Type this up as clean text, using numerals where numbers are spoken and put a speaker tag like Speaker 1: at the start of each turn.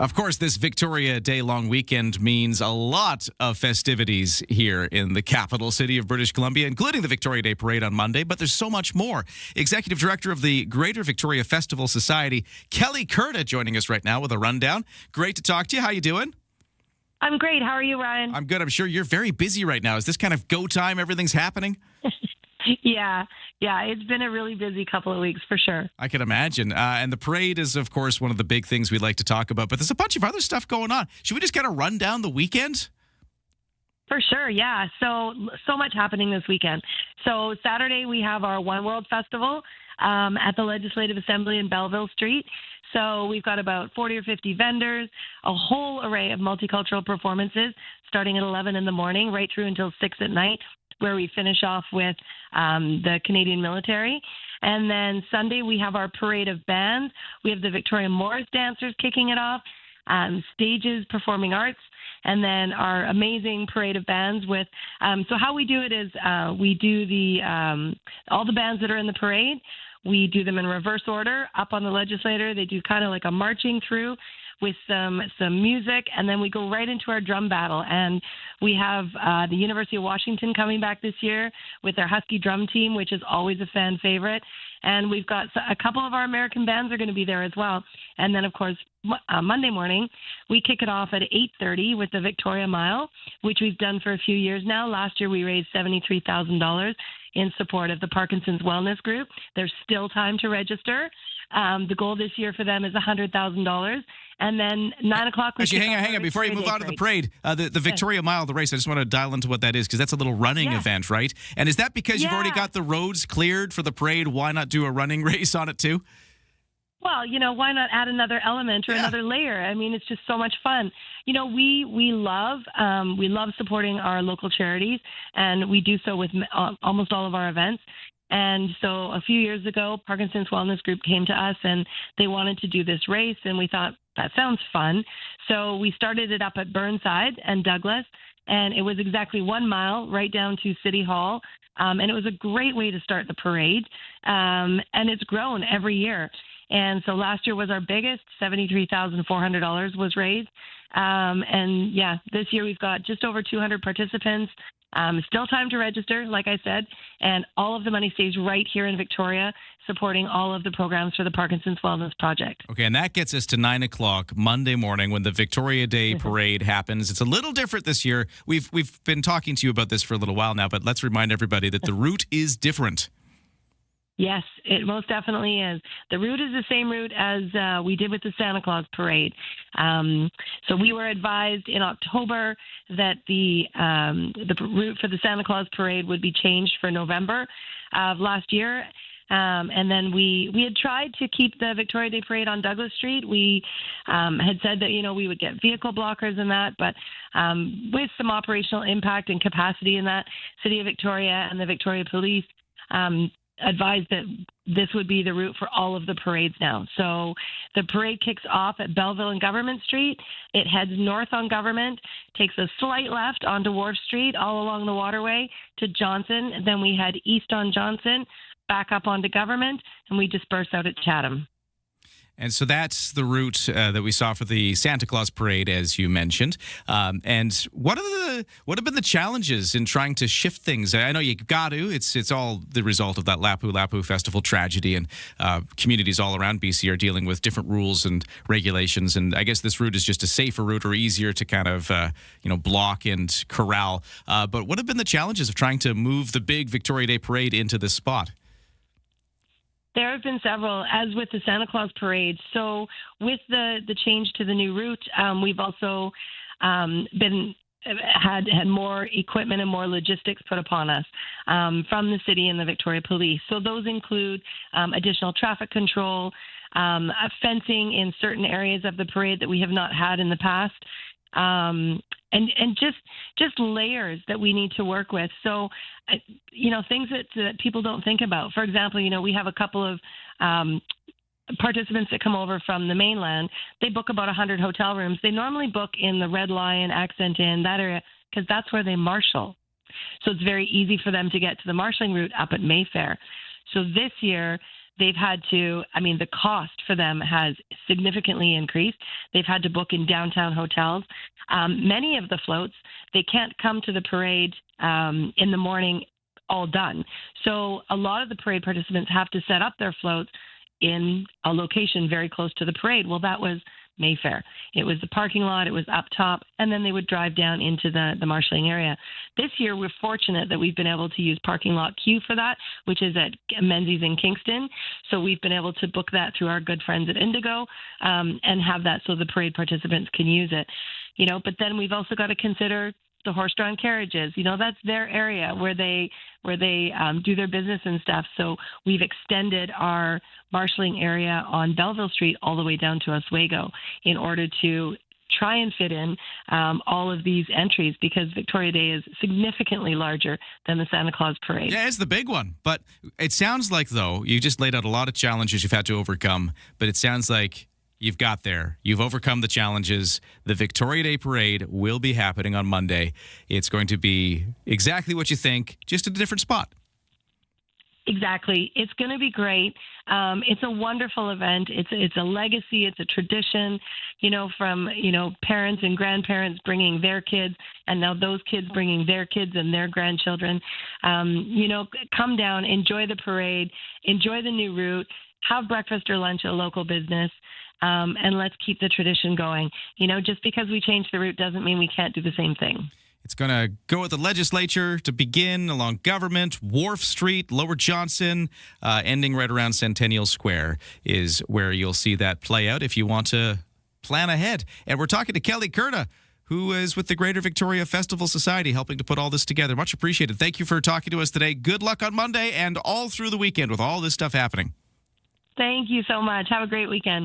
Speaker 1: Of course, this Victoria Day long weekend means a lot of festivities here in the capital city of British Columbia, including the Victoria Day Parade on Monday, but there's so much more. Executive Director of the Greater Victoria Festival Society, Kelly Kurta, joining us right now with a rundown. Great to talk to you. How you doing?
Speaker 2: I'm great. How are you, Ryan?
Speaker 1: I'm good. I'm sure you're very busy right now. Is this kind of go time? Everything's happening?
Speaker 2: Yeah. It's been a really busy couple of weeks for sure.
Speaker 1: I can imagine. And the parade is, of course, one of the big things we'd like to talk about. But there's a bunch of other stuff going on. Should we just kind of run down the weekend?
Speaker 2: For sure, yeah. So much happening this weekend. So Saturday we have our One World Festival at the Legislative Assembly in Belleville Street. So we've got about 40 or 50 vendors, a whole array of multicultural performances starting at 11 in the morning right through until 6 at night, where we finish off with the Canadian military. And then Sunday, we have our parade of bands. We have the Victoria Morris dancers kicking it off, stages, performing arts, and then our amazing parade of bands with, so how we do it is we do all the bands that are in the parade, we do them in reverse order up on the legislator. They do kind of like a marching through with some music, and then we go right into our drum battle. And we have the University of Washington coming back this year with their Husky drum team, which is always a fan favorite. And we've got a couple of our American bands are going to be there as well. And then, of course, Monday morning, we kick it off at 8:30 with the Victoria Mile, which we've done for a few years now. Last year, we raised $73,000 in support of the Parkinson's Wellness Group. There's still time to register. The goal this year for them is $100,000. And then 9 o'clock.
Speaker 1: Actually, hang on. Before you move on to the parade, the Victoria Mile, the race, I just want to dial into what that is, because that's a little running event, right? And is that because you've already got the roads cleared for the parade? Why not do a running race on it too?
Speaker 2: Well, why not add another element or another layer? I mean, it's just so much fun. We love supporting our local charities, and we do so with almost all of our events. And so a few years ago, Parkinson's Wellness Group came to us and they wanted to do this race, and we thought, that sounds fun. So we started it up at Burnside and Douglas, and it was exactly 1 mile right down to City Hall. And it was a great way to start the parade. And it's grown every year. And so last year was our biggest, $73,400 was raised. And this year we've got just over 200 participants. Still time to register, like I said, and all of the money stays right here in Victoria, supporting all of the programs for the Parkinson's Wellness Project.
Speaker 1: Okay, and that gets us to 9 o'clock Monday morning when the Victoria Day Parade happens. It's a little different this year. We've been talking to you about this for a little while now, but let's remind everybody that the route is different.
Speaker 2: Yes, it most definitely is. The route is the same route as we did with the Santa Claus Parade. So we were advised in October that the route for the Santa Claus Parade would be changed for November of last year. And then we had tried to keep the Victoria Day Parade on Douglas Street. We had said that, we would get vehicle blockers and that, but with some operational impact and capacity in that, City of Victoria and the Victoria Police advised that this would be the route for all of the parades now. So the parade kicks off at Belleville and Government Street. It heads north on Government, takes a slight left onto Wharf Street, all along the waterway to Johnson. Then we head east on Johnson, back up onto Government, and we disperse out at Chatham.
Speaker 1: And so that's the route that we saw for the Santa Claus Parade, as you mentioned. And what have been the challenges in trying to shift things? I know you got to. It's all the result of that Lapu Lapu Festival tragedy, and communities all around BC are dealing with different rules and regulations. And I guess this route is just a safer route or easier to kind of block and corral. But what have been the challenges of trying to move the big Victoria Day Parade into this spot?
Speaker 2: There have been several, as with the Santa Claus Parade. So with the change to the new route, we've also had more equipment and more logistics put upon us from the city and the Victoria Police. So those include additional traffic control, fencing in certain areas of the parade that we have not had in the past. And just layers that we need to work with. So, things that people don't think about. For example, we have a couple of participants that come over from the mainland. They book about 100 hotel rooms. They normally book in the Red Lion, Accent Inn, that area, because that's where they marshal. So it's very easy for them to get to the marshalling route up at Mayfair. So this year, they've had to, I mean, the cost for them has significantly increased. They've had to book in downtown hotels. Many of the floats, they can't come to the parade in the morning all done. So a lot of the parade participants have to set up their floats in a location very close to the parade. Well, that was Mayfair. It was the parking lot, it was up top, and then they would drive down into the marshalling area. This year, we're fortunate that we've been able to use parking lot queue for that, which is at Menzies in Kingston. So we've been able to book that through our good friends at Indigo and have that so the parade participants can use it. But then we've also got to consider the horse-drawn carriages. That's their area where they do their business and stuff. So we've extended our marshalling area on Belleville Street all the way down to Oswego in order to try and fit in all of these entries, because Victoria Day is significantly larger than the Santa Claus Parade.
Speaker 1: Yeah, it's the big one. But it sounds like, though, you just laid out a lot of challenges you've had to overcome, but it sounds like you've got there. You've overcome the challenges. The Victoria Day Parade will be happening on Monday. It's going to be exactly what you think, just at a different spot.
Speaker 2: Exactly. It's going to be great. It's a wonderful event. It's a legacy. It's a tradition, from, parents and grandparents bringing their kids, and now those kids bringing their kids and their grandchildren. Come down, enjoy the parade, enjoy the new route, have breakfast or lunch at a local business. And let's keep the tradition going. Just because we change the route doesn't mean we can't do the same thing.
Speaker 1: It's going to go at the legislature to begin along Government, Wharf Street, Lower Johnson, ending right around Centennial Square is where you'll see that play out if you want to plan ahead. And we're talking to Kelly Kurta, who is with the Greater Victoria Festival Society, helping to put all this together. Much appreciated. Thank you for talking to us today. Good luck on Monday and all through the weekend with all this stuff happening.
Speaker 2: Thank you so much. Have a great weekend.